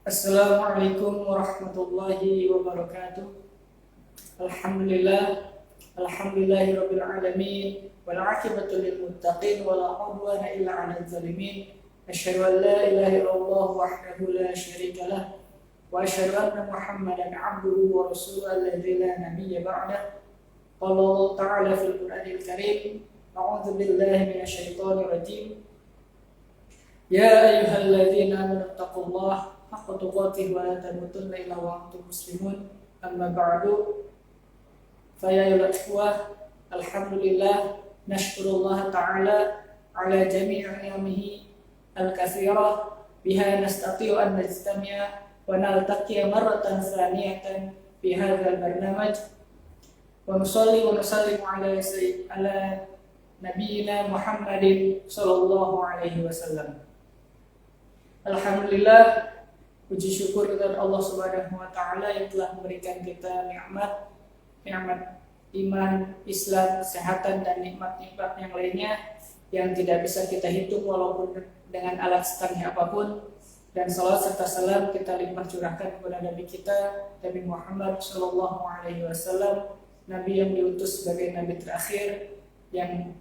Assalamualaikum warahmatullahi wabarakatuh. Alhamdulillah, alhamdulillahirabbil alamin, wal 'aqibatu lil muttaqin wa la 'udwana illa 'alal zalimin. Asyhadu an la ilaha illallah wahdahu la syarika lah wa asyhadu anna Muhammadan 'abduhu wa rasuluhu alladzi la nabiyya ba'dah. Qala Allah ta'ala fil Qur'anil Karim, a'udzu billahi minasy syaithanir rajim. Ya ayyuhalladzina amanu taqullaha haqqa tuqatih wa la tamutunna illa wa antum muslimun. Amma ba'du. Fa ya ayyuhal ikhwah, alhamdulillah nashkurullah ta'ala ala jami'i ni'amihi al-katsirah biha nastati'u an najtami'a wa naltaqiya marratan tsaniyatan fi hadzal barnamaj wa nusalli wa nusallimu ala nabiyyina Muhammadin sallallahu alaihi wasallam. Alhamdulillah, puji syukur kepada Allah Subhanahu wa taala yang telah memberikan kita nikmat iman, Islam, kesehatan dan nikmat-nikmat yang lainnya yang tidak bisa kita hitung walaupun dengan alat setangnya apapun. Dan salawat serta salam kita limpah curahkan kepada Nabi kita, Nabi Muhammad sallallahu alaihi wasallam, Nabi yang diutus sebagai nabi terakhir yang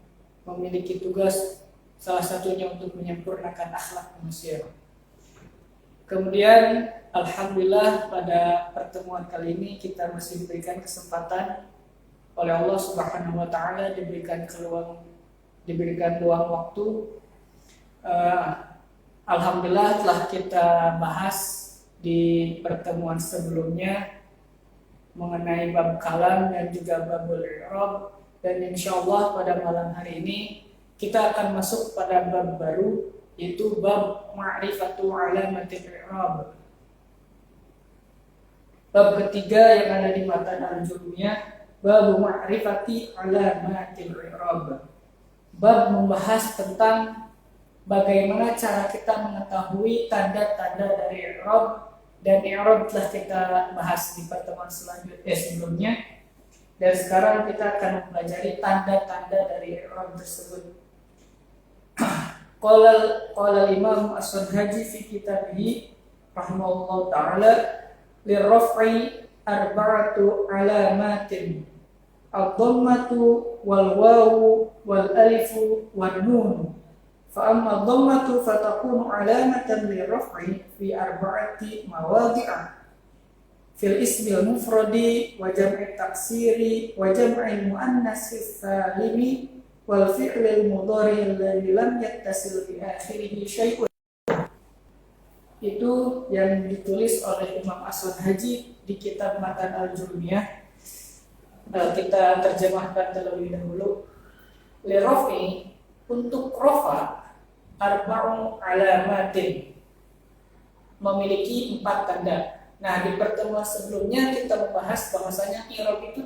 memiliki tugas salah satunya untuk menyempurnakan akhlak manusia. Kemudian alhamdulillah pada pertemuan kali ini kita masih diberikan kesempatan oleh Allah Subhanahu wa taala, diberikan luang waktu. Alhamdulillah telah kita bahas di pertemuan sebelumnya mengenai bab kalam dan juga babul i'rab, dan insyaallah pada malam hari ini kita akan masuk pada bab baru, yaitu bab ma'rifatu alamatil i'rab. Bab ketiga yang ada di matan al-jurmiyah, bab ma'rifati alamatil i'rab. Bab membahas tentang bagaimana cara kita mengetahui tanda-tanda dari i'rab, dan i'rab telah kita bahas di pertemuan sebelumnya. Dan sekarang kita akan mempelajari tanda-tanda dari i'rab tersebut. Qala Imam As-Sunhaji fi kitabih rahimahullah ta'ala, lirraf'i arba'atu alamatin, ad-dhammatu wal wawu wal alifu wan nun. Fa amma ad-dhammatu fatakunu alamatan lirraf'i fi arba'ati mawadhi'a fil ismil mufradi wa jam'i taksiri wa jam'i muannats salimi wal fi'lil mudhari alladhi lam yattasil bi akhirih syai'un. Itu yang ditulis oleh Imam As-Sunhaji di kitab Matan al-Jurmiyah. Kita terjemahkan terlebih dahulu. Li rafi, untuk rafa, arba'u alamatin, memiliki 4 tanda. Nah, di pertemuan sebelumnya kita membahas bahwasanya i'rab itu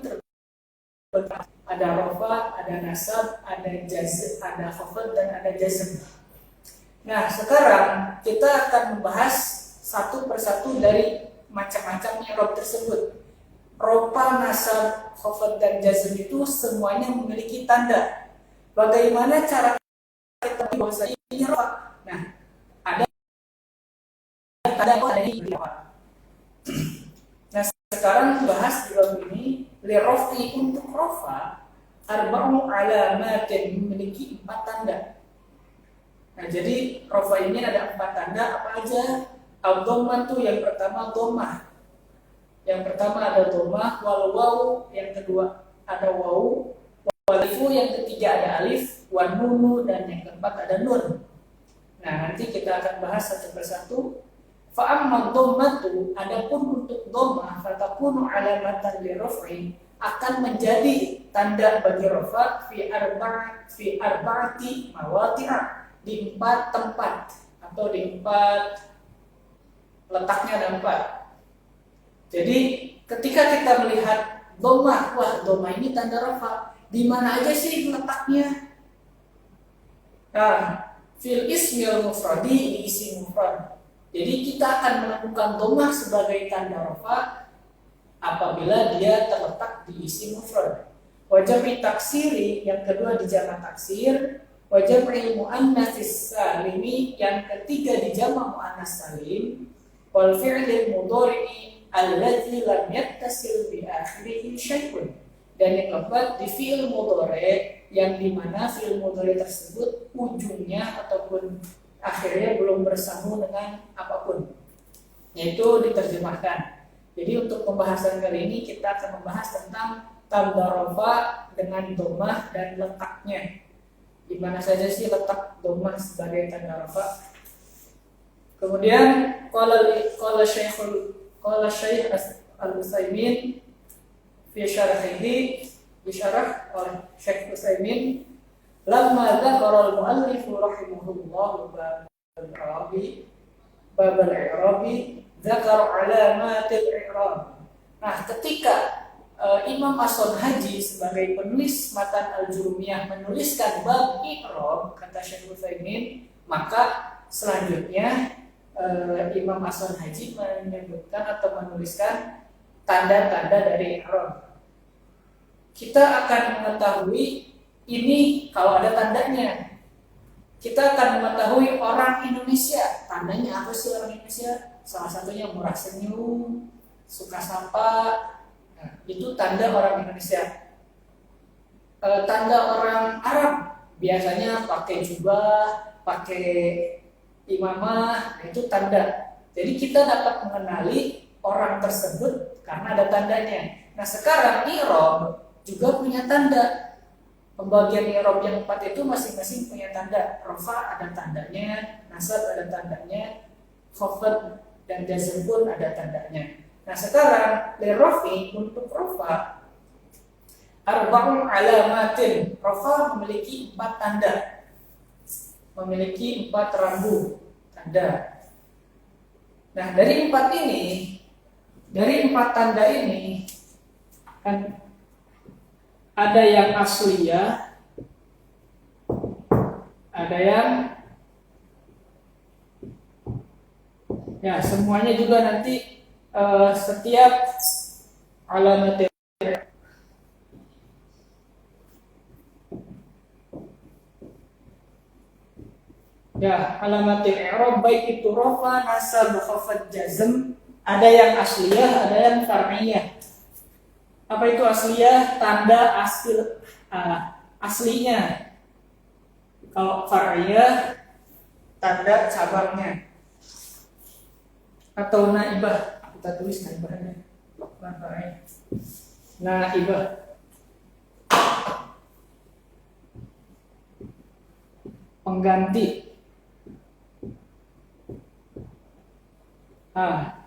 ada rafa, ada nasab, ada jazm, ada khafd dan ada jazm. Nah, sekarang kita akan membahas satu persatu dari macam-macam i'rab tersebut. Rafa, nasab, khafd dan jazm itu semuanya memiliki tanda. Bagaimana cara kita bahasa ini rafa? Nah, ada ini rafa. Nah, sekarang bahas di bab ini, li rafi, untuk rafa, arba'u alamatin, memiliki 4 tanda. Nah, jadi rafa ini ada 4 tanda, apa aja? Ad-dhammah itu yang pertama dhammah. Yang pertama ada dhammah, wal wawu yang kedua ada wawu, wal alifu yang ketiga ada alif, wan nunu dan yang keempat ada nun. Nah, nanti kita akan bahas satu persatu. Fa amma dhammatu, adapun untuk dhammah, fatakunu alamatan liraf'i, akan menjadi tanda bagi rafa fi arba'ati mawadhi'a, di 4 tempat atau di 4 letaknya ada 4. Jadi ketika kita melihat dhammah, wah dhammah ini tanda rafa, di mana aja sih letaknya? Nah, fil ismil mufradi, di isim mufrad. Jadi kita akan menemukan dhammah sebagai tanda rafa apabila dia terletak di isim mufrad. Wa jam'i taksiri, yang kedua di jamak taksir. Wa jam'i muannats salimi, yang ketiga di jamak muannats salim. wal fi'lil mudhari'i alladzi lam yattasil bi akhirih syai'un. Dan yang keempat, di fi'il mudhari yang dimana fi'il mudhari tersebut ujungnya ataupun akhirnya belum bersambung dengan apapun, yaitu diterjemahkan. Jadi untuk pembahasan kali ini kita akan membahas tentang tanda rafa dengan dhammah dan letaknya. Di mana saja sih letak dhammah sebagai tanda rafa? Kemudian qala Syekh Al-Utsaimin fi syarahihi, disyarah oleh Syekh Utsaimin, lamma dzakara al-muallif rahimahullah bab al-i'rabi dzakara alamatil i'rab. Nah, ketika Imam As-Sunhaji sebagai penulis matan Al-Jurumiyah menuliskan bab i'rab, kata Syekh Utsaimin, maka selanjutnya Imam As-Sunhaji menyebutkan atau menuliskan tanda-tanda dari i'rab. Kita akan mengetahui ini kalau ada tandanya. Kita akan mengetahui orang Indonesia. Tandanya apa sih orang Indonesia? Salah satunya murah senyum, suka sapa. Nah, itu tanda orang Indonesia. Tanda orang Arab biasanya pakai jubah, pakai imamah, itu tanda. Jadi kita dapat mengenali orang tersebut karena ada tandanya. Nah, sekarang i'rab juga punya tanda. Pembagian i'rab yang 4 itu masing-masing punya tanda. Rafa ada tandanya, nasab ada tandanya, khafd dan jazm pun ada tandanya. Nah, sekarang lirafi untuk rafa arba'u alamatin. Rafa memiliki 4 tanda. Memiliki 4 rambu tanda. Nah, dari 4 tanda ini kan ada yang asliyah, ada yang ya semuanya juga nanti setiap alamat ya alamatil i'rab baik itu rafa, nasab, khafd, jazm, ada yang asliyah, ada yang far'iyah. Apa itu asliyah? Tanda aslinya. Kalau far'iyah tanda cabangnya. Atau naibah, kita tulis naibahnya. Naibah. Pengganti. Nah,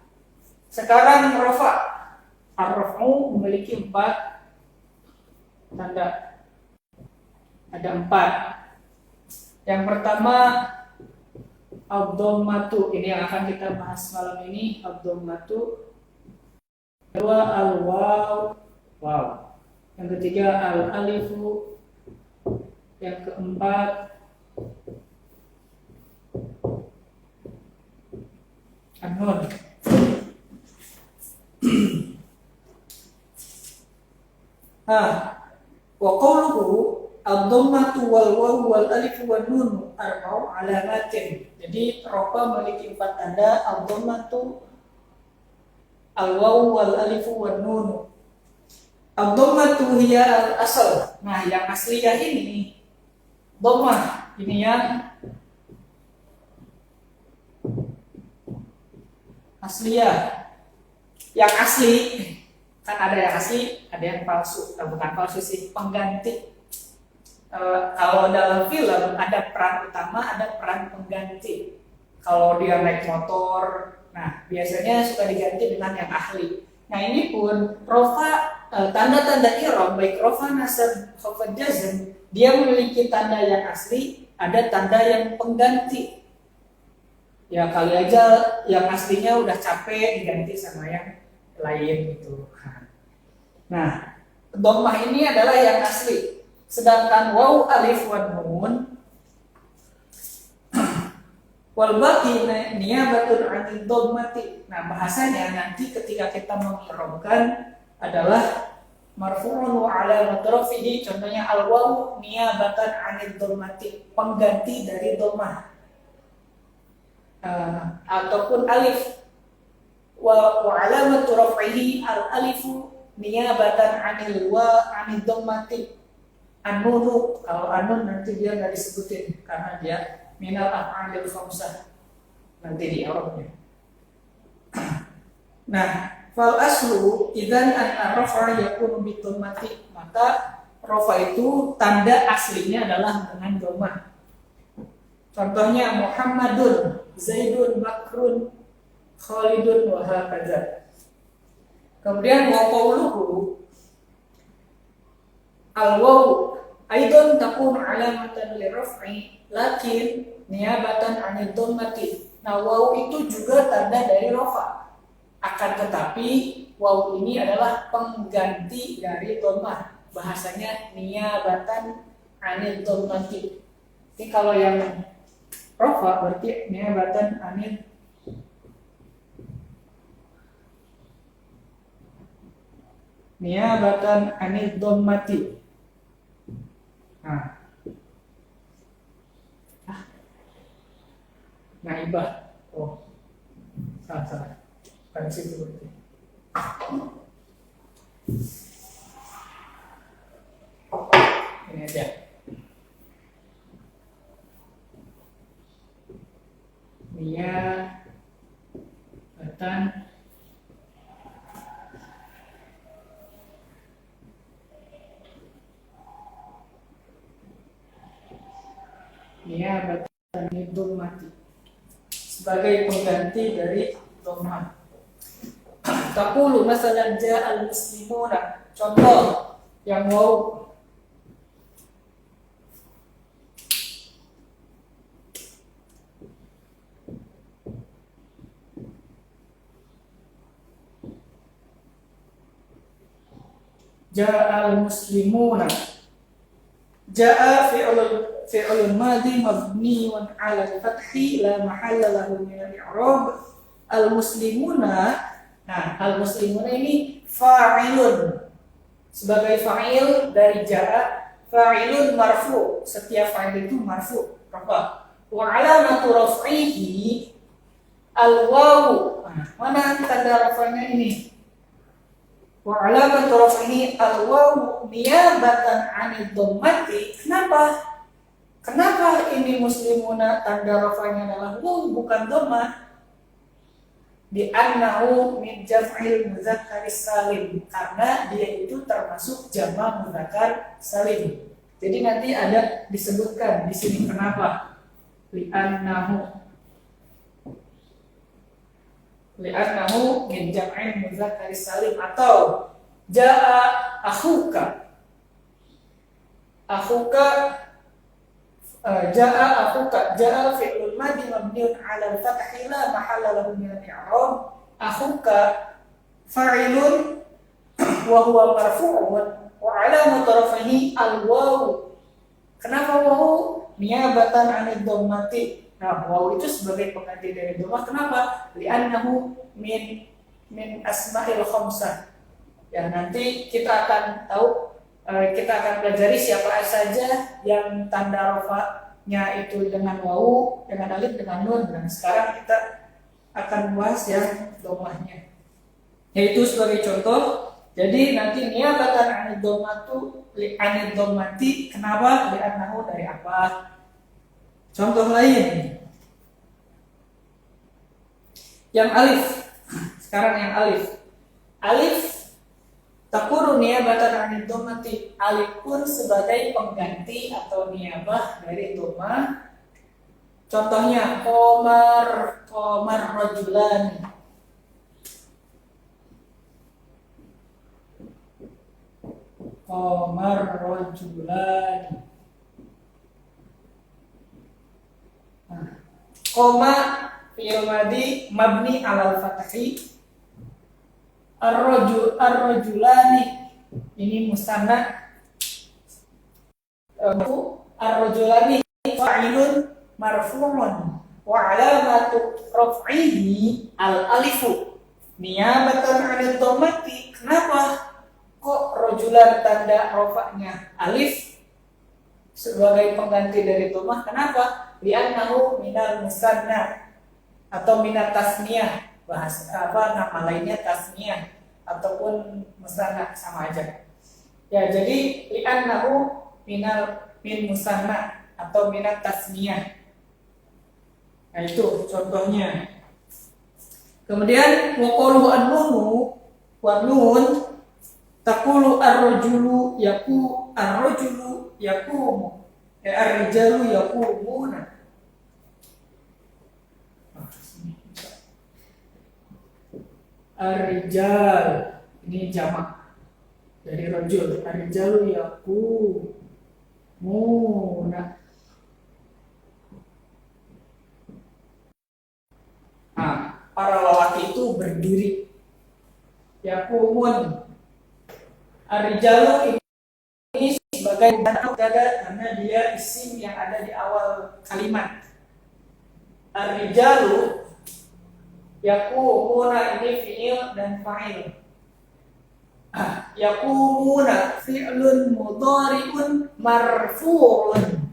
sekarang rafa. Ar-raf'u memiliki 4 tanda. Ada 4. Yang pertama ad-dhammatu, ini yang akan kita bahas malam ini, ad-dhammatu. Kedua al-waw, wow. Yang ketiga al-alifu. Yang keempat an-nun. Wa qawluhu ad-dhammatu wal waw wal alif wan nun arba'u alamatin. Jadi rafa memiliki 4 tanda, ad-dhammatu, al waw wal alif wan nun. Ad-dhammatu hiya al-asl. Nah, yang asliyah ini dhammah, ini yang asliyah. Yang asli kan ada yang asli, ada yang palsu. Bukan palsu sih, pengganti. Kalau dalam film ada peran utama, ada peran pengganti. Kalau dia naik motor, nah biasanya suka diganti dengan yang ahli. Nah, ini pun rafa, tanda-tanda i'rab baik rafa, nasab, khafd, jazm, dia memiliki tanda yang asli, ada tanda yang pengganti. Ya kali aja yang aslinya udah capek diganti sama yang lain gitu. Nah, dhammah ini adalah yang asli. Sedangkan waw, alif, wan nun wal baqi niyabatun 'anil dhammati. Nah, bahasanya nanti ketika kita mengirobkan adalah marfu'un wa 'alamat rafihi, contohnya al waw niyabatan 'anil dhammati, pengganti dari dhammah. Ataupun alif. wa alamatu raf'ihi al-alifu niyabatan 'anil dhammati. An-nunu, kalau anun nanti dia nggak disebutin karena dia minal af'alil khamsah nanti di Arabnya. Nah, fal aslu idzan an rafa yakunu bi dhammati, maka rafa itu tanda aslinya adalah dengan dhammah. Contohnya Muhammadun, Zaidun, Bakrun, Khalidun wa hakadza. Kemudian wa qawluhu al-waw aidan takunu alamatan liraf'i lakin niyabatan 'anil dhammati. Nah, waw itu juga tanda dari rafa. Akan tetapi waw ini adalah pengganti dari dhammah. Bahasanya niyabatan 'anil dhammati. Jadi kalau yang rafa berarti niyabatan 'anil dhammati. Nah, naibah. Oh, salah. Kan situ berarti. Ini aja. Niyabatan dhammati sebagai pengganti dari dhammah. Taqulu masalan ja'al muslimuna, contoh yang waw. Ja'al muslimuna, ja'a fi'lun madhi mabniun 'ala al-fathi la mahalla lahu min al-i'rab. Al-muslimuna, nah al-muslimuna ini fa'ilun, sebagai fa'il dari ja'a. Fa'ilun marfu, setiap fa'il itu marfu, rafa. Wa 'alamatu raf'ihi al-wawu. Mana tanda rafanya ini? Wa 'alamatu raf'ihi al-wawu niyabatan 'anil dhammati. Kenapa ini muslimuna tanda rafanya adalah waw bukan dhammah? Di annahu min jam'il mudzakkaris salim, karena dia itu termasuk jamak mudzakkar salim. Jadi nanti ada disebutkan di sini kenapa. Li annahu min jam'il mudzakkaris salim, atau jaa akhuka jaa fi'lul madhi mabniun 'ala al-fathi la mahalla lahu min al-i'rab. Akhuka fa'ilun wa huwa marfu'un wa 'alamatu raf'ihi al-waw. Kenapa waw? Niyabatan 'anil dhammati. Nah, waw itu sebagai pengganti dari dhammah. Kenapa? Li'annahu min asma'il khamsah. Ya, nanti kita akan tahu, kita akan pelajari siapa saja yang tanda rafa'nya itu dengan wawu, dengan alif, dengan nun. Dan sekarang kita akan bahas yang dhammahnya. Yaitu sebagai contoh, jadi nanti niyabatan 'anil dhammati. Kenapa? Li'annahu dari apa? Contoh lain, yang alif. Sekarang yang alif takunu niyabatan 'anil dhammati. Alif pun sebagai pengganti atau niyabah dari dhammah. Contohnya qamar rajulani. Qamar rajulani. Qama fi'il madhi mabni 'alal fathi. Ar-rajulani ini musanna. Ar-rajulani fa'ilun marfu'un wa 'alamatu raf'ihi al-alifu niyabatan 'anil dhammati. Kenapa kok rajulan tanda rafa'nya alif sebagai pengganti dari dhammah? Kenapa? Li'annahu minal musanna atau minat tasniyah. nama lainnya tasniyah ataupun musanna sama aja. Ya, jadi li'annahu min musanna atau minat tasniyah. Nah, itu contohnya. Kemudian waqalu an-nunu wa nun taqulu ar-rajulu yaqumu ar-rijalu yaqumuna. Ar-rijal ini jamak dari rajul. Ar-rijalu yaqumuna. Nah, para lelaki itu berdiri. Yaqumun. Ar-rijalu ini sebagai mubtada karena dia isim yang ada di awal kalimat. Ar-rijalu yaqumuna ini fi'il dan fa'il. Yaqumuna fi'lun mudhari'un marfu'un.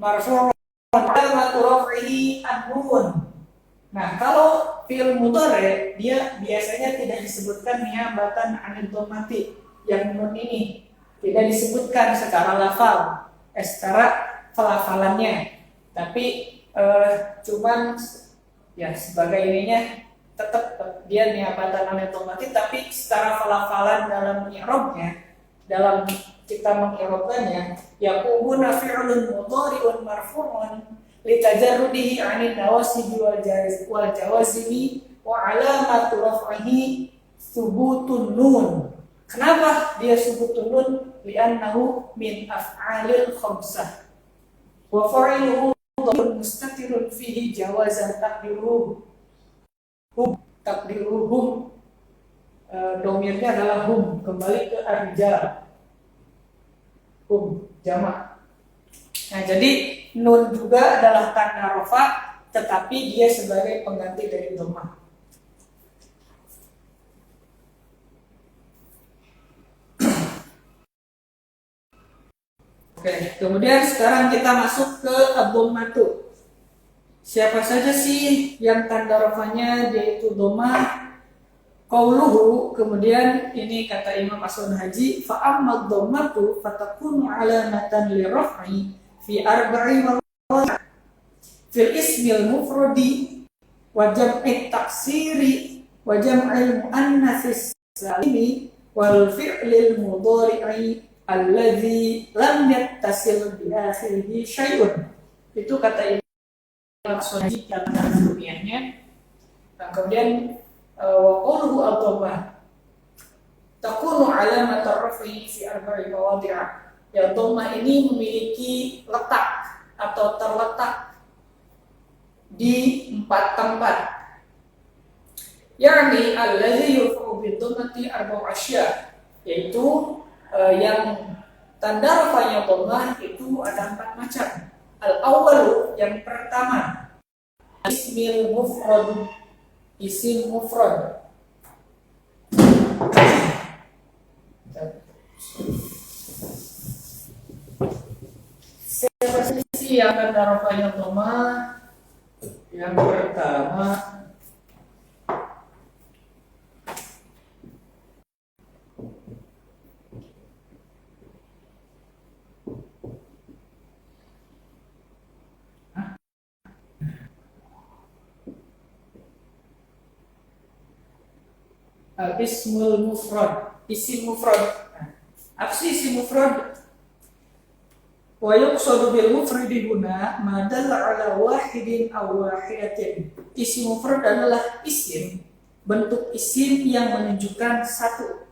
Marfu'un alamatu raf'ihi an-nun. Nah, kalau fi'il mudhari dia biasanya tidak disebutkan niabatan 'anil dhammati. Yang nun ini tidak disebutkan secara lafal, secara pelafalannya. Tapi cuman ya sebagai ininya tetap dia niabatan 'anil dhammati, tapi secara pelafalan dalam i'rabnya, dalam kita meng'irabkannya, yaqumuna fi'lun mudhari'un marfu'un litajarrudihi 'anil nawasibi wal jawazimi wa 'alamatu raf'ihi thubutun nun. Kenapa dia thubutun nun? Li'annahu min af'alil khamsah wa fa'iluhu mustatirun fihi jawazan takdiruhum. Domirnya adalah hum, kembali ke ar-rijal. Hum jamak. Nah, jadi nun juga adalah tanda rafa, tetapi dia sebagai pengganti dari dhammah. Oke, kemudian sekarang kita masuk ke ad-dhammatu. Siapa saja sih yang tanda rafanya yaitu dhammah? Qauluhu, kemudian ini kata Imam Aswan Haji, fa amma ad-dhammatu fatakunu alamatan liraf'i fi arba'i mawadi' fil ismil mufradi wa jam'i taksiri wa jam'il muannatsis salimi wal fi'lil mudhari'i alladzi lam yattasil bi akhirihi syai'un. Itu kata Imam Aswan Haji dalam ilmiahnya. Nah, kemudian wa qawluhu ad-dhammah takunu alamat ar-raf'i fi arba'i mawadi'. Ya, dhammah ini memiliki letak atau terletak di 4 tempat. Yakni allazi yurfa'u bid-dhammati arba'u asya', yaitu yang tanda rafa'nya dhammah itu ada 4 macam. Al-awwalu, yang pertama, ismil mufrad, isim mufrad. Siapa sih yang tanda rafa'nya dhammah? Yang pertama al-ismul mufrad, isim mufrad. Apa sih isim mufrad? Wa yuqsadu bil mufradi huna ma dalla ala wahidin aw wahidatin. Isim mufrad adalah isim, bentuk isim yang menunjukkan satu.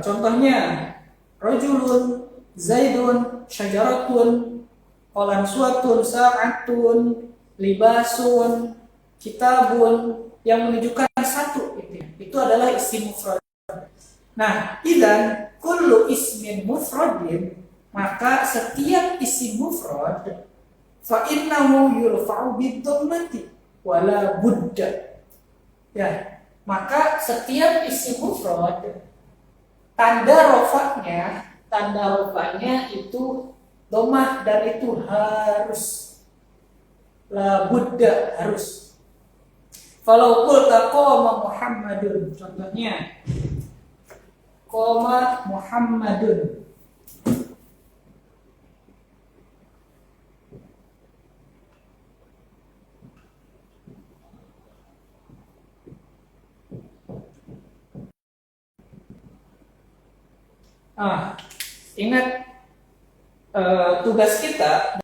Contohnya rajulun, zaidun, syajaratun, qalansuatun, sa'atun, libasun, kitabun, yang menunjukkan satu. Itu adalah isim mufrad. Nah, idzan kullu ismin mufradin, maka setiap isim mufrad fa innahu yurfa'u bid-dhammati wala budda. Ya, maka setiap isim mufrad tanda rafa'nya itu dhammah, dan itu harus la budda, harus. Falau qulta qama Muhammadun, contohnya qama Muhammadun. Ingat tugas kita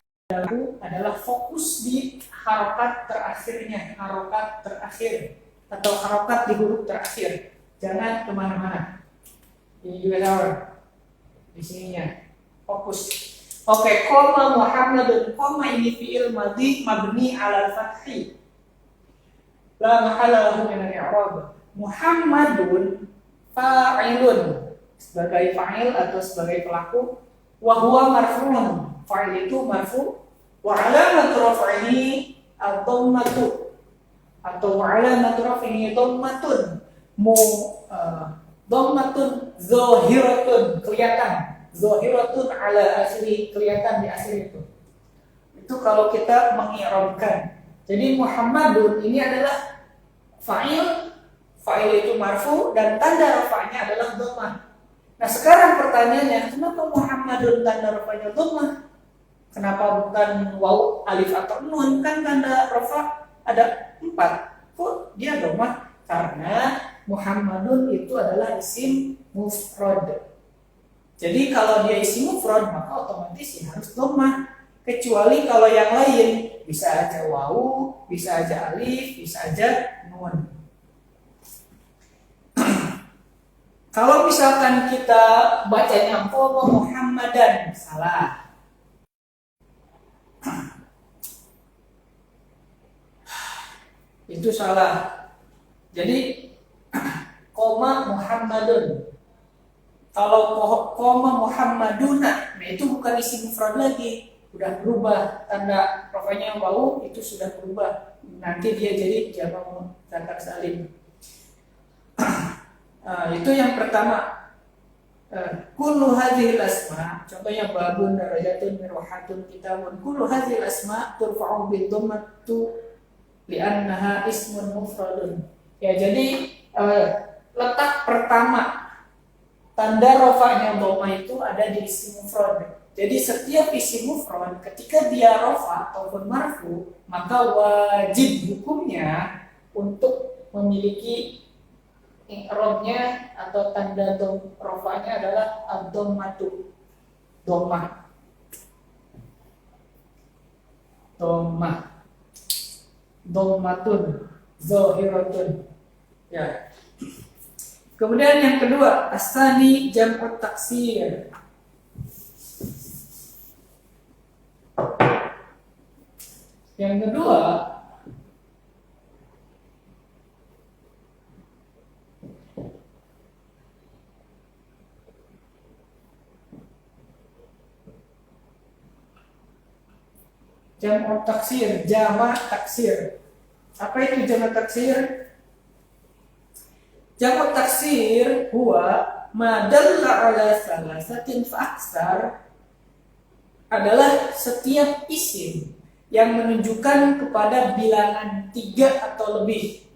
adalah fokus di harokat terakhirnya, harokat terakhir atau harokat di huruf terakhir. Jangan kemana-mana. Ini juga tahu di sininya. Fokus. Oke, qama Muhammadun. Qama ini fi'il madhi mabni 'ala al-fathi. La mahala lahu min al-i'rab. Muhammadun fa'ilun, sebagai fa'il atau sebagai pelaku, wa huwa marfu'un, fa'il itu marfu', wa 'alamatu raf'ihi ad-dhammatu, atau wa 'alamatu raf'ihi dhammatun, dhammatun zahiratun, kelihatan, zahiratun 'ala akhiri, kelihatan di akhir itu. Itu kalau kita mengi'rabkan. Jadi Muhammadun ini adalah fa'il itu marfu dan tanda rafa'nya adalah dhammah. Nah sekarang pertanyaannya, kenapa Muhammadun tanda rafa'nya dhammah? Kenapa bukan waw, alif atau nun? Kan tanda rafa' ada 4. Kok dia dhammah? Karena Muhammadun itu adalah isim mufrad. Jadi kalau dia isim mufrad maka otomatis ya harus dhammah. Kecuali kalau yang lain bisa aja waw, bisa aja alif, bisa aja nun. Kalau misalkan kita bacanya qama Muhammadan, salah. Itu salah. Jadi qama Muhammadun. Kalau qama Muhammaduna, nah itu bukan isim mufrad lagi, udah berubah, tanda rafa'nya wawu itu sudah berubah. Nanti dia jadi jamak mudzakkar salim. Itu yang pertama. Kullu hadhil asma, contohnya babun, darajatun, mirwahatun, kitabun. Kullu hadhil asma turfa'u bil dhammatu li'annaha ismun mufradun. Ya, jadi letak pertama tanda rafa'nya dhammah itu ada di isim mufrad. Jadi setiap isim mufrad ketika dia rafa ataupun marfu, maka wajib hukumnya untuk memiliki i'rabnya atau tanda rafa'nya adalah ad-dhammatu, dhammah. Dhammatun zahiratun. Ya. Kemudian yang kedua, as-tsani jam'ut taksir. Yang kedua, jamak taksir, jamak taksir. Apa itu jamak taksir? Jamak taksir huwa ma dalla ala salasatin fa aksar, adalah setiap isim yang menunjukkan kepada bilangan 3 atau lebih.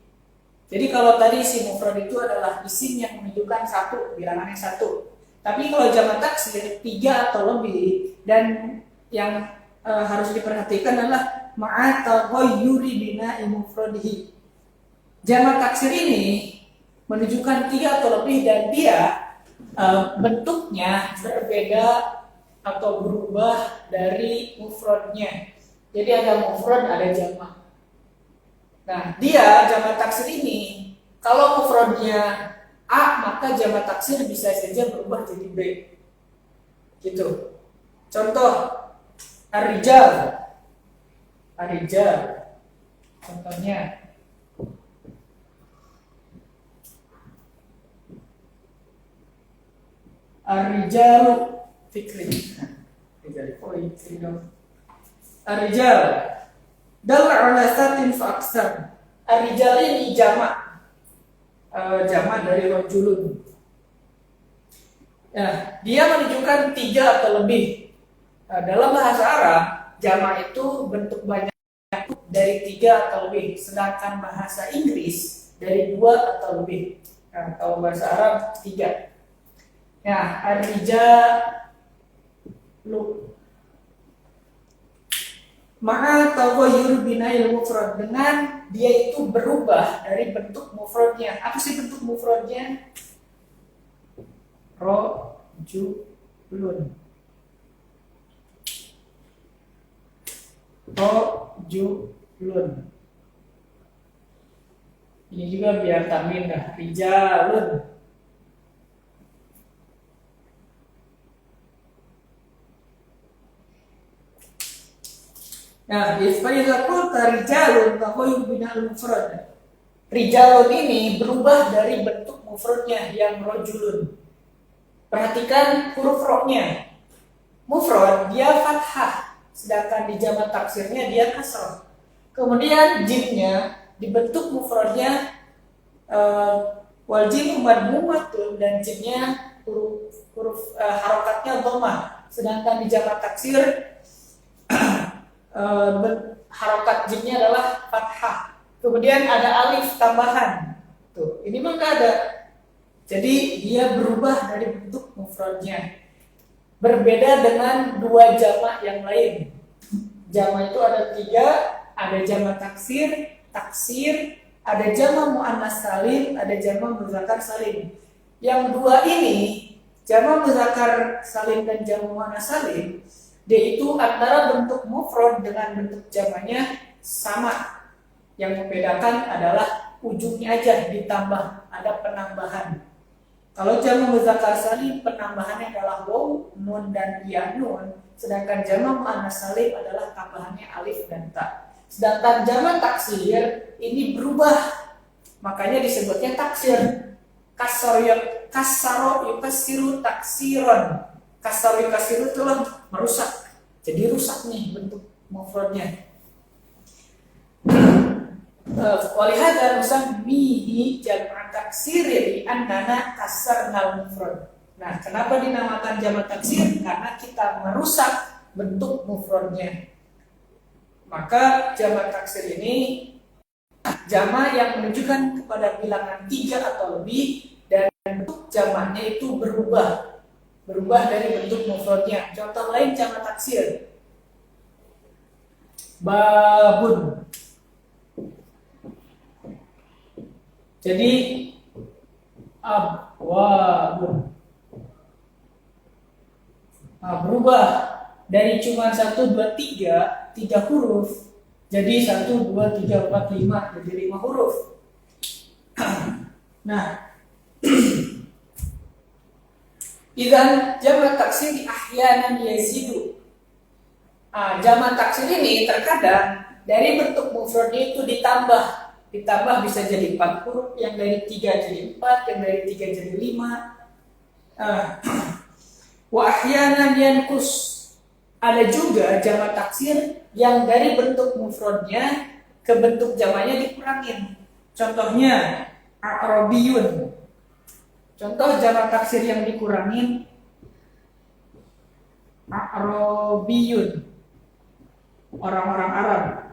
Jadi kalau tadi isim mufrad itu adalah isim yang menunjukkan 1, bilangannya 1. Tapi kalau jamak taksir 3 atau lebih, dan yang harus diperhatikan adalah ma'ataghayyuri bina'i mufradihi. Jamak taksir ini menunjukkan 3 atau lebih dan dia bentuknya berbeda atau berubah dari mufradnya. Jadi ada mufrad, ada jamak. Nah, dia jamak taksir ini kalau mufradnya A, maka jamak taksir bisa saja berubah jadi B. Gitu. Contoh Ar-rijal. Contohnya Ar-rijalu fikri. Ar-rijal dalla ala satin fa aksar. Ar-rijal ini jamak dari rajulun. Ya, dia menunjukkan 3 atau lebih. Dalam bahasa Arab, jamak itu bentuk banyak dari 3 atau lebih, sedangkan bahasa Inggris dari 2 atau lebih. Nah, kalau bahasa Arab 3. Nah, ar-rijalu ma'a taghayyur bina'il mufrad, dengan dia itu berubah dari bentuk mufradnya. Apa sih bentuk mufradnya? Rajulun. Rajulun. Ini juga biar tamin dah. Rijalun. Nah, faiza qulta rijalun taghayyur bina'il mufrad. Rijalun ini berubah dari bentuk mufradnya yang rajulun. Perhatikan huruf ro-nya. Mufrad dia fathah, sedangkan di jamak taksirnya dia kasrah. Kemudian jimnya dibentuk mufradnya wal jimu madmumatun, dan jimnya huruf harokatnya dhammah, sedangkan di jamak taksir harokat jimnya adalah fathah. Kemudian ada alif tambahan. Tuh, ini mah nggak ada. Jadi dia berubah dari bentuk mufradnya. Berbeda dengan 2 jamak yang lain. Jamak itu ada 3, ada jamak taksir, taksir, ada jamak muannas salim, ada jamak muzakkar salim. Yang 2 ini, jamak muzakkar salim dan jamak muannas salim, dia itu antara bentuk mufrad dengan bentuk jamaknya sama. Yang membedakan adalah ujungnya aja ditambah, ada penambahan. Kalau jamak muzakkar salim penambahannya adalah waw, nun dan ya nun, sedangkan jamak muannas salim adalah tambahannya alif dan ta. Sedangkan jamak taksir ini berubah, makanya disebutnya taksir. Kasaro yukasiru taksiron. Kasar yukasiru itu lah merusak. Jadi rusak nih bentuk mufradnya. Walihada nusammihi jamak taksir li annana kasarnal mufrad. Nah, kenapa dinamakan jamak taksir? Karena kita merusak bentuk mufradnya. Maka jamak taksir ini jamak yang menunjukkan kepada bilangan 3 atau lebih, dan bentuk jamaknya itu berubah dari bentuk mufradnya. Contoh lain jamak taksir. Babun. Jadi abwabun. Nah, berubah dari cuma 1, 2, 3 huruf jadi 1, 2, 3, 4, 5 jadi 5 huruf. Nah, idzan jamak taksir ahyanan yazidu. Jamak taksir ini terkadang dari bentuk mufradnya itu ditambah bisa jadi 4 huruf, yang dari 3 jadi 4, yang dari 3 jadi 5. Wa ahyanan yanqus. Ada juga jamak taksir yang dari bentuk mufradnya ke bentuk jamaknya dikurangin. Contohnya a'rabiyun. Contoh jamak taksir yang dikurangin a'rabiyun, orang-orang Arab.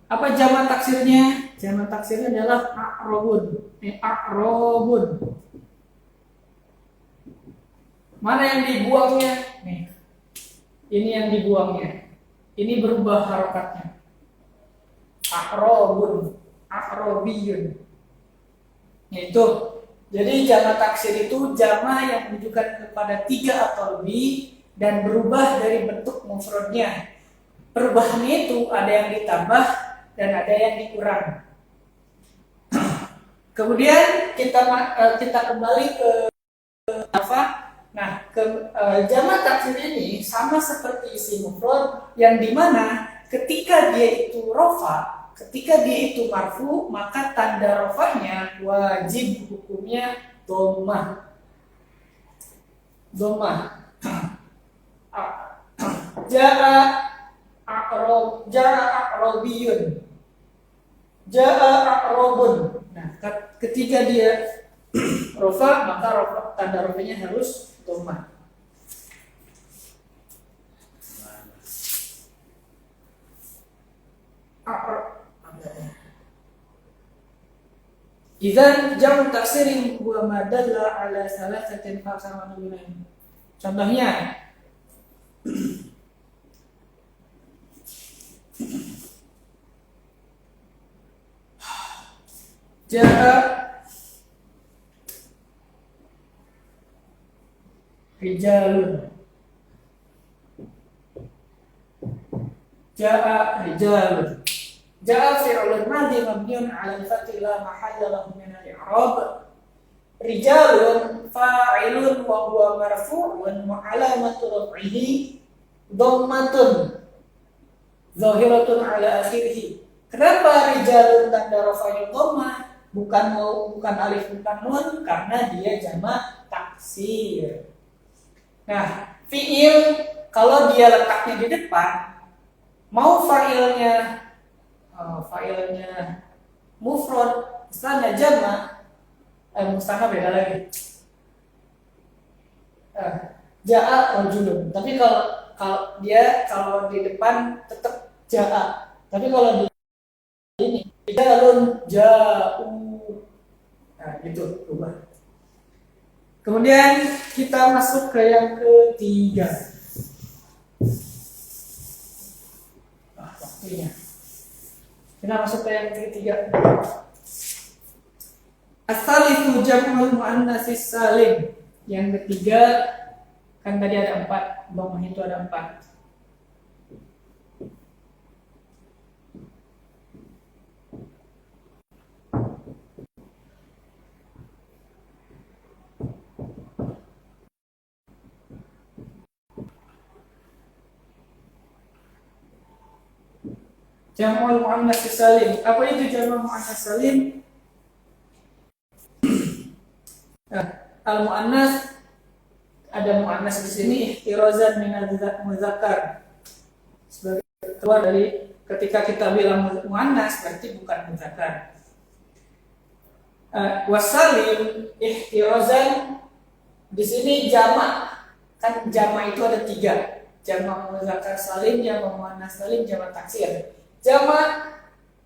Apa jamak taksirnya? Jamak taksirnya adalah a'rabun. A'rabun. Mana yang dibuangnya? Nih. Ini yang dibuangnya. Ini berubah harokatnya. A'rabun, a'rabiyun. Itu. Jadi jamak taksir itu jamak yang menunjukkan kepada 3 atau lebih dan berubah dari bentuk mufradnya. Perubahannya itu ada yang ditambah dan ada yang dikurang. Kemudian kita kembali ke apa? Nah, jamak taksir ini sama seperti isim mufrad, yang dimana ketika dia itu rofa, ketika dia itu marfu, maka tanda rofanya wajib hukumnya dhammah. Ja'a a'rabiyun. Ja'a a'rabun. Nah, ketika dia rofa, maka tanda rofanya harus dhammah. Idzan jamu taksirin huwa ma dalla ala salasatin fa sama dunain. Contohnya ja'a rijalun. Ja'a rijalun. Ja'a fi'lun madhi mabniun 'ala al-fathi la mahalla lahu min al-i'rab. Rijalun fa'ilun wa huwa marfu'un wa 'alamatu raf'ihi dhammatun zahiratun 'ala akhirih. Kenapa rijalun tanda rafa'nya dhammah bukan alif bukan nun? Karena dia jamak taksir. Nah, fi'il kalau dia letaknya di depan, mau fa'ilnya mufrad, misalnya jamak, mustana beda lagi. Ja'a rajulun. Tapi kalau di depan tetap ja'a. Tapi kalau di ini rijalun ja'u. Nah, gitu berubah. Kemudian kita masuk ke yang ketiga. Waktunya. Kita masuk ke yang ketiga. As-salisu jam'ul muannatsis salim. Yang ketiga, kan tadi ada 4, dhammah itu ada 4. Jam'ul muannats salim. Apa itu jam'ul muannats salim? Al-muannas, ada muannas di sini ihtirazan min al-muzakkar. Sebagai keluar dari ketika kita bilang muannas berarti bukan muzakkar. Wasalim ihtirazan di sini jamak. Kan jamak itu ada 3. Jamak muzakkar salim, jamak muannas salim, jamak taksir. Jamak,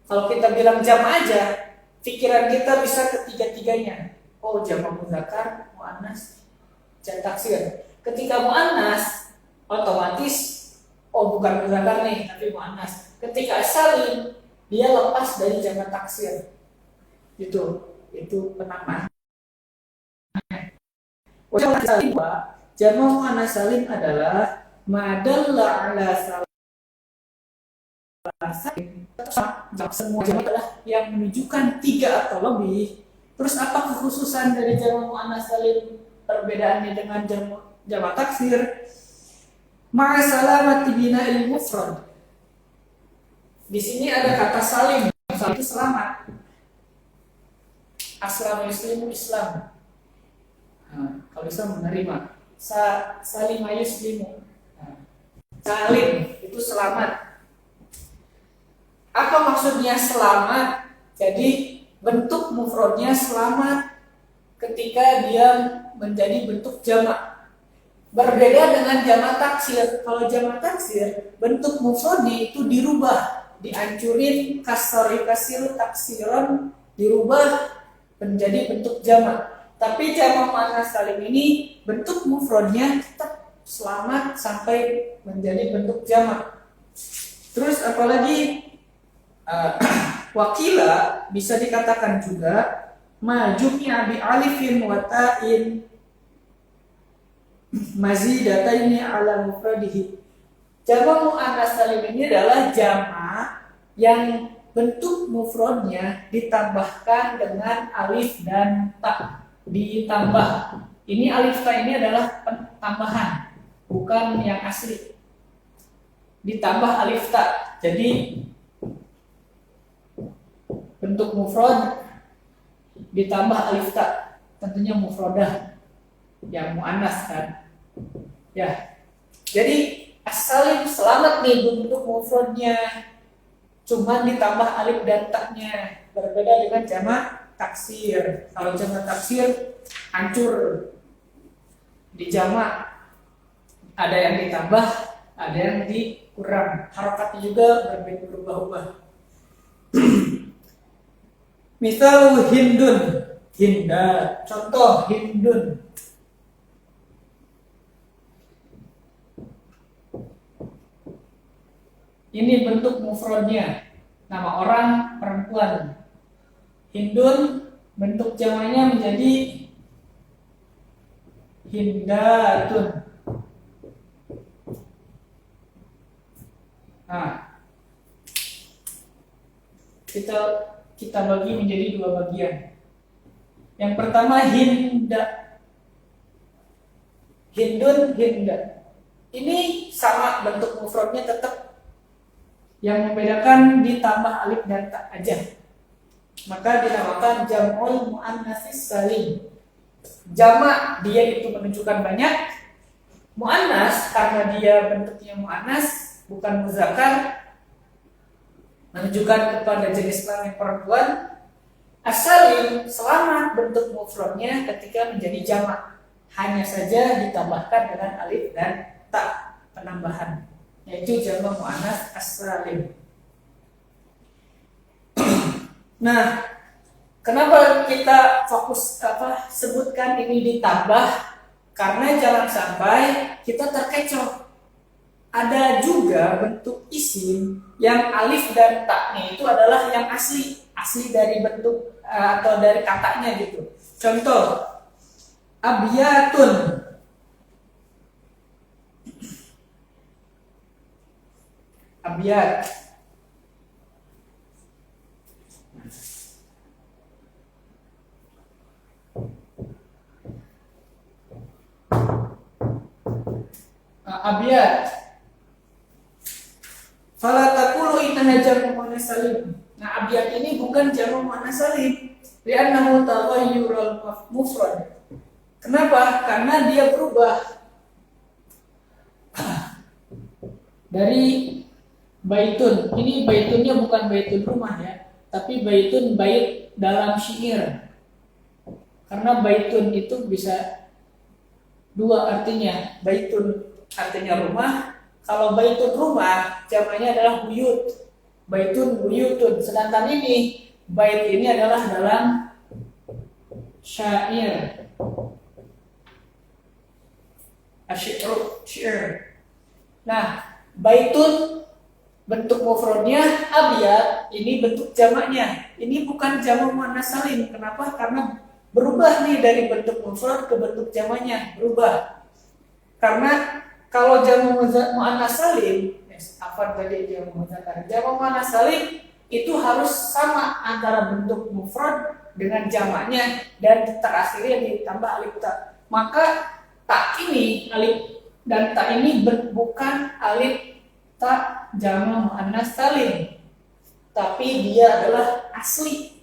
kalau kita bilang jamak aja, pikiran kita bisa ketiga-tiganya. Oh, jamak muzakkar, muannas, jamak taksir. Ketika muannas, otomatis oh bukan muzakkar nih, tapi muannas. Ketika salim, dia lepas dari jamak taksir. Itu penambahan. Jamak muannas salim adalah madalla ala salim. Semua jamak adalah yang menunjukkan 3 atau lebih. Terus apa kekhususan dari jamak muannas salim? Perbedaannya dengan jamak taksir? Ma'a salamati bina'il mufrad. Di sini ada kata salim. Salim itu selamat. Aslama yuslimu Islam. Kalau Islam menerima. Salima yuslimu. Salim itu selamat. Apa maksudnya selamat? Jadi bentuk mufradnya selamat ketika dia menjadi bentuk jamak. Berbeda dengan jamak taksir. Kalau jamak taksir, bentuk mufradnya itu dirubah, dihancurin kasri kasiru taksiran, dirubah menjadi bentuk jamak. Tapi jamak muannats salim ini bentuk mufradnya tetap selamat sampai menjadi bentuk jamak. Terus apalagi wakila bisa dikatakan juga majumnya bi alifin wa ta'in mazidataini ala mufradihi. Jamak muannats salim ini adalah jamak yang bentuk mufradnya ditambahkan dengan alif dan ta. Ditambah. Ini alif ta ini adalah tambahan, bukan yang asli. Ditambah alif ta. Jadi bentuk mufrad ditambah alif ta, tentunya mufradah yang muannas kan. Ya. Jadi as-salim selamat nih bentuk mufradnya. Cuma ditambah alif dan ta-nya. Berbeda dengan jamak taksir. Kalau jamak taksir hancur. Di jamak ada yang ditambah, ada yang dikurang. Harokatnya juga berubah-ubah. Misal Hindun, Hinda. Contoh Hindun. Ini bentuk mufradnya, nama orang, perempuan. Hindun, bentuk jamaknya menjadi Hindatun. Nah, kita bagi menjadi dua bagian. Yang pertama Hinda, Hindun, Hinda. Ini sama bentuk mufradnya tetap. Yang membedakan ditambah alif dan ta aja. Maka dinamakan jam'ul muannatsis salim. Jamak dia itu menunjukkan banyak. Muannas karena dia bentuknya muannas bukan muzakkar, menunjukkan kepada jenis kelamin perempuan. As-salim selamat bentuk mufradnya ketika menjadi jamak, hanya saja ditambahkan dengan alif dan ta penambahan, yaitu jamak muannas as-salim. Nah, kenapa kita sebutkan ini ditambah? Karena jangan sampai kita terkecoh. Ada juga bentuk isim yang alif dan ta-nya itu adalah yang asli dari bentuk atau dari katanya gitu. Contoh, abiyatun. Abiyat. Abiyat. Fala taqulu innaha jam'u muannas salim. Nah, abiyat ini bukan jam'u muannas salim, li'annahu taghayyurul mufrad. Kenapa? Karena dia berubah dari baitun. Ini baitunnya bukan baitun rumah ya, tapi baitun bait dalam syair. Karena baitun itu bisa dua artinya. Baitun artinya rumah. Kalau baitun rumah, jamaknya adalah buyut. Baitun buyutun. Sedangkan ini, bait ini adalah dalam syair. Asy'ru, syair. Nah, baitun bentuk mufradnya, abiyat ini bentuk jamaknya. Ini bukan jamak muannas salim. Kenapa? Karena berubah nih dari bentuk mufrad ke bentuk jamaknya, berubah. Karena kalau jamak muannas salim, jamak muannas salim itu harus sama antara bentuk mufrad dengan jamaknya dan terakhirnya ditambah alif ta. Maka ta ini alif dan ta ini bukan alif ta jamak muannas salim, tapi dia adalah asli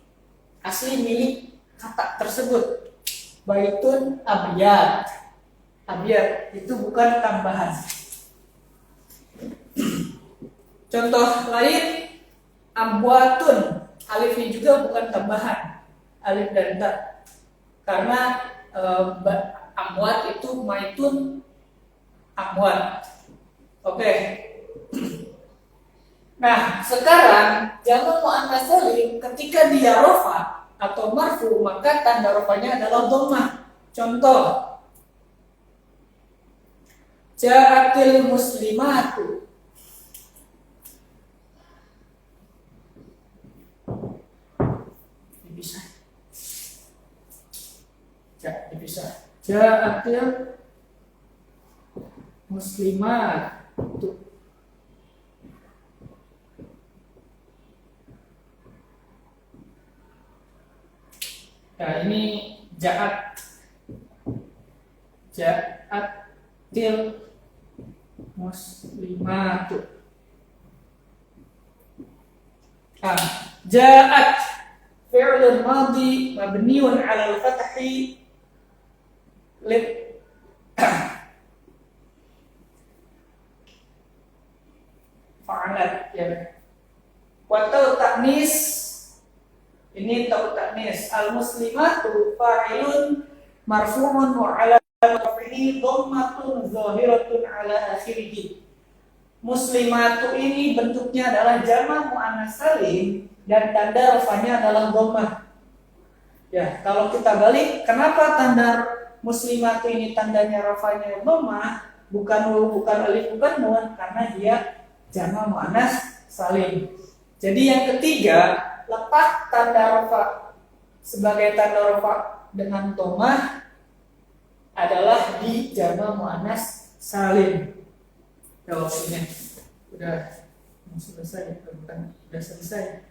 milik kata tersebut. Baitun abiyat. Abiyat itu bukan tambahan. Contoh lain, amwatun. Alifnya juga bukan tambahan, alif dan ta. Karena amwat itu maitun amwat. Oke. Nah, sekarang jamak muannas salim ketika dia rafa atau marfu, maka tanda rafanya adalah dhammah. Contoh, ja'atil muslimatu. Dipisah. Ja'atil muslimatu. Nah, ini ja'atil muslimatu. Ja'at fi'lun madhi mabniun 'ala al-fathi fa'alat ya. Wa ta'nis, ini tau ta'nis. Al-muslimatu fa'ilun marfu'un wa 'ala raf'ihi dhammatun zahiratun 'ala akhirih. Muslimatu ini bentuknya adalah jamak muannas salim dan tanda rafanya adalah dhammah. Ya, kalau kita balik, kenapa tanda muslimatu ini tandanya rafanya dhammah, bukan waw, bukan alif, bukan nun, karena dia jamak muannas salim. Jadi yang ketiga, letak tanda rafa sebagai tanda rafa dengan dhammah adalah di jamak muannas salim. Kalau ini udah selesai, bukan udah selesai.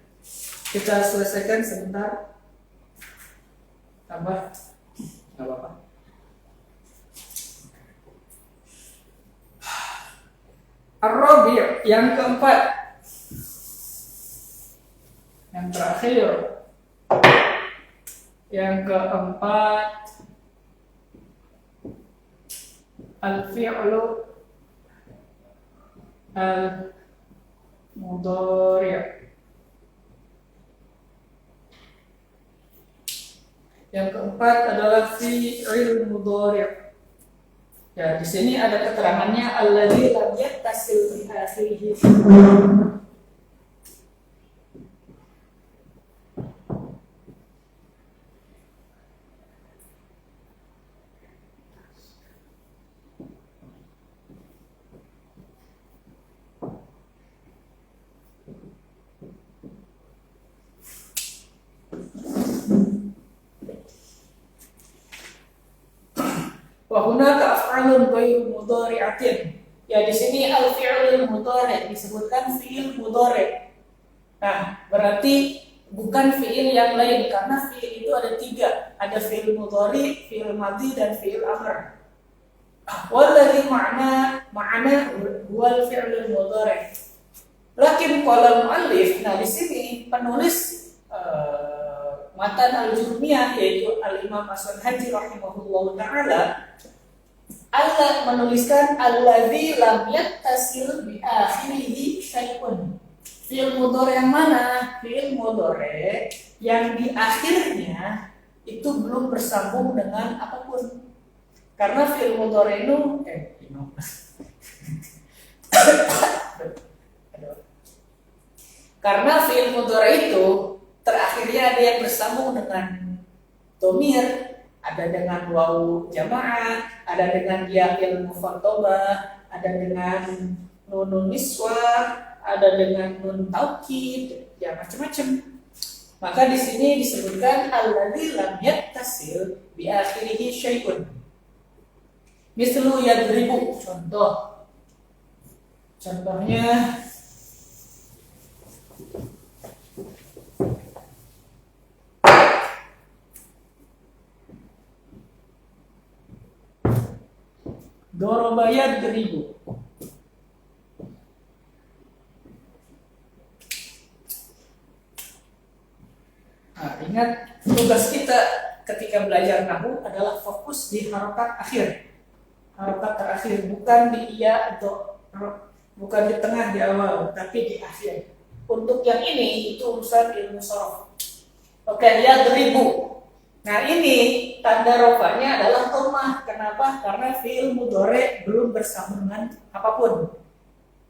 Kita selesaikan sebentar. Tambah, nggak apa-apa. Ar-rabi', yang keempat, yang terakhir, yang keempat, al-fi'lu al-mudhari'. Yang keempat adalah fi'il mudhari'. Ya, di sini ada keterangannya alladzi lam yattasil bi akhirih. Wa hunaka af'alun ghairu mudhari'atin. Ya, di sini al-fi'lul mudhari' disebutkan fi'il mudhari'. Nah, berarti bukan fi'il yang lain karena fi'il itu ada tiga. Ada fi'il mudhari', fi'il madhi dan fi'il amr. Walladhi ma'na huwal fi'lul mudhari'. Lakin qala mu'allif, nah di sini penulis matan al-jurmiyah yaitu al-Imam As-Sanhaji rahimahullahu ta'ala Allah menuliskan alladzi lam yattasil bi akhirihi syai'un. Fi'il mudhari yang mana? Fi'il mudhari yang di akhirnya itu belum bersambung dengan apapun. Karena fi'il mudhari itu karena fi'il mudhari itu terakhirnya ada yang bersambung dengan dhamir, ada dengan wawu jamaah, ada dengan ya'il mukhatabah, ada dengan nunun niswah, ada dengan nun taukid, ya macam-macam. Maka di sini disebutkan alladzi lam yattasil bi akhirih syai'un. Mislu yadribu, contohnya Doroba yadribu. Nah, ingat tugas kita ketika belajar nahwu adalah fokus di harokat akhir. Harokat terakhir, bukan di iya atau bukan di tengah, di awal, tapi di akhir. Untuk yang ini itu urusan ilmu sorof. Oke, yadribu. Nah, ini tanda rofanya adalah dhammah. Kenapa? Karena fi'il mudhari belum bersambung dengan apapun.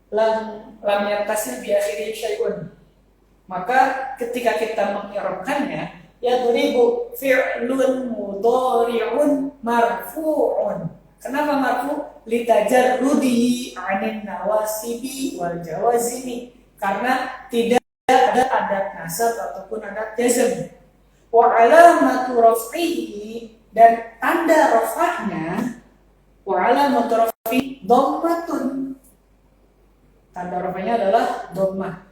Lam yattasil bi akhirih syai'un. Maka ketika kita mengi'rabkannya, yadribu fi'lun mudhari'un marfu'un. Kenapa marfu'? Litajarrudihi 'anil nawasibi wal jawazimi. Karena tidak ada adat nasab ataupun adat jazm. Wa alamatu raf'ihi, dan tanda rafa'nya wa alamatu raf'i dhammatun. Tanda rafa'nya adalah dhammah.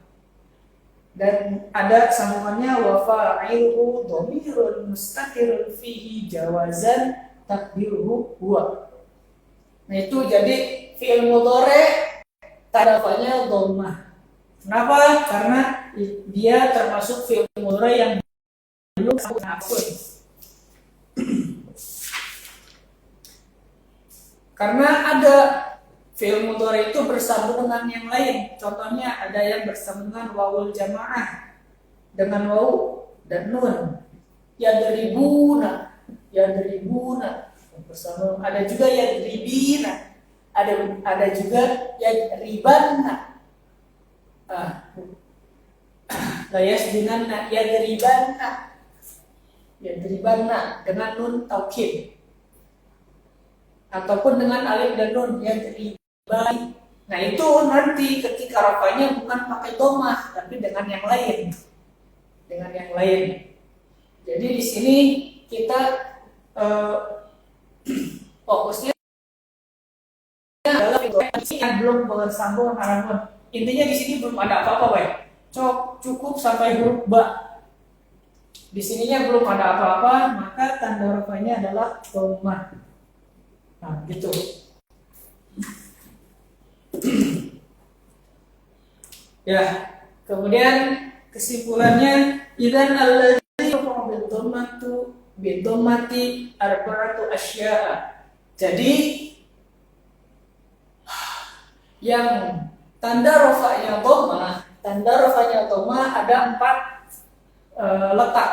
Dan ada sambungannya wa fa'iluhu dhamirun mustaqirun fihi jawazan takdiruhu huwa. Nah, itu jadi fi'il mudhari tanda rafa'nya dhammah. Kenapa? Karena dia termasuk fi'il mudhari yang belum apapun. Karena ada fi'il mudhari itu bersambung dengan yang lain. Contohnya ada yang bersambung dengan wawul jamaah, dengan wawu dan nun. Yadribuna bersambung. Ada juga yadribina. Ada juga yadribanna. La yasdinanna yadribanna. yadribanna dengan nun taukid, ataupun dengan alif dan nun yadribai. Nah itu nanti ketika rafanya bukan pakai domah, tapi dengan yang lain, Jadi di sini kita fokusnya adalah yang belum bersambung haramun. Intinya di sini belum ada apa-apa, baik. Cukup sampai huruf ba. Di sininya belum ada apa-apa, maka tanda rafanya adalah dhammah. Nah, gitu. Ya, kemudian kesimpulannya idzan allazi yuqa'u bid-dhammati arba'atu asya'a. Jadi yang tanda rafa'nya dhammah ada 4 letak.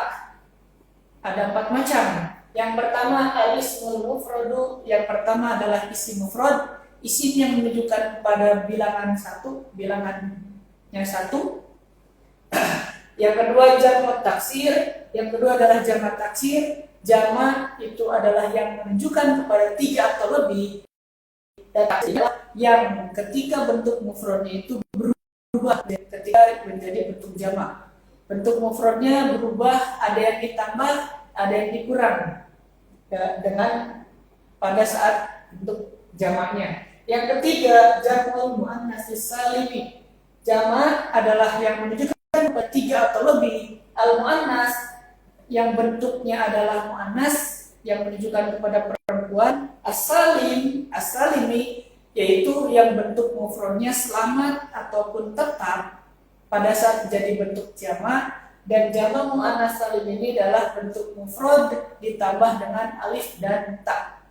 Ada 4 macam. Yang pertama al-ismul mufradu, yang pertama adalah isim mufrad, isim yang menunjukkan pada bilangan 1, bilangannya 1. Yang kedua jamak taksir, yang kedua adalah jamak taksir. Jamak itu adalah yang menunjukkan kepada 3 atau lebih. Dan taksir yang ketika bentuk mufradnya itu berubah ketika menjadi bentuk jamak. Bentuk mufradnya berubah, ada yang ditambah, ada yang dikurang dengan pada saat bentuk jamaknya. Yang ketiga, jam'ul muannats salimi. Jamak adalah yang menunjukkan kepada 3 atau lebih. Al-muannas yang bentuknya adalah muannas yang menunjukkan kepada perempuan. As-salimi yaitu yang bentuk mufradnya selamat ataupun tetap pada saat jadi bentuk jamak. Dan jamak muannas salim ini adalah bentuk mufrad ditambah dengan alif dan ta.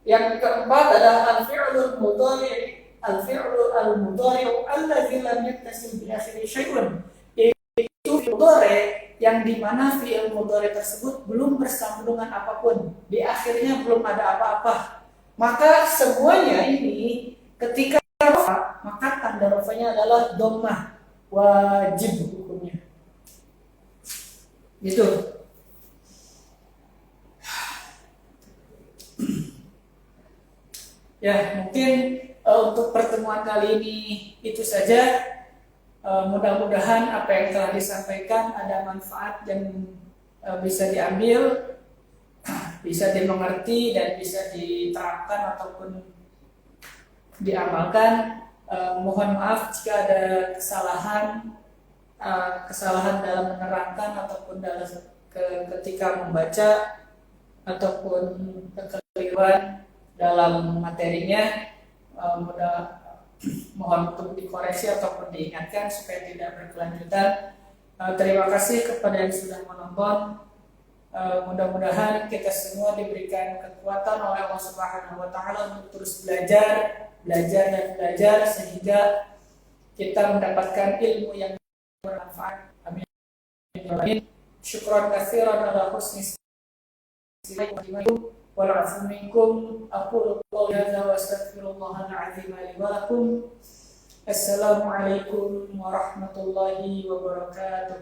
Yang keempat adalah al-fi'lul mudhari', al-fi'lu al-mudhari' allazi lam yattasil bi akhiri syai'un, yaitu fi'il mudhari' yang dimana fi'il mudhari' tersebut belum bersambung dengan apapun, di akhirnya belum ada apa-apa. Maka semuanya ini ketika rafa, maka tanda rafanya adalah dhammah, wajib hukumnya. Gitu. Ya, mungkin untuk pertemuan kali ini itu saja. Mudah-mudahan apa yang telah disampaikan ada manfaat dan bisa diambil, bisa dimengerti dan bisa diterapkan ataupun diamalkan. Mohon maaf jika ada kesalahan dalam menerangkan ataupun dalam ketika membaca ataupun kekeliruan dalam materinya. Mohon untuk dikoreksi ataupun diingatkan supaya tidak berkelanjutan. Terima kasih kepada yang sudah menonton. Mudah-mudahan kita semua diberikan kekuatan oleh Allah Subhanahu wa taala untuk terus belajar sehingga kita mendapatkan ilmu yang bermanfaat. Amin. Syukran katsiran ala husni istima'ikum wal 'afwu minkum. Aqulu qouli hadza wa astaghfirullahal 'azim li wa lakum. Assalamualaikum warahmatullahi wabarakatuh.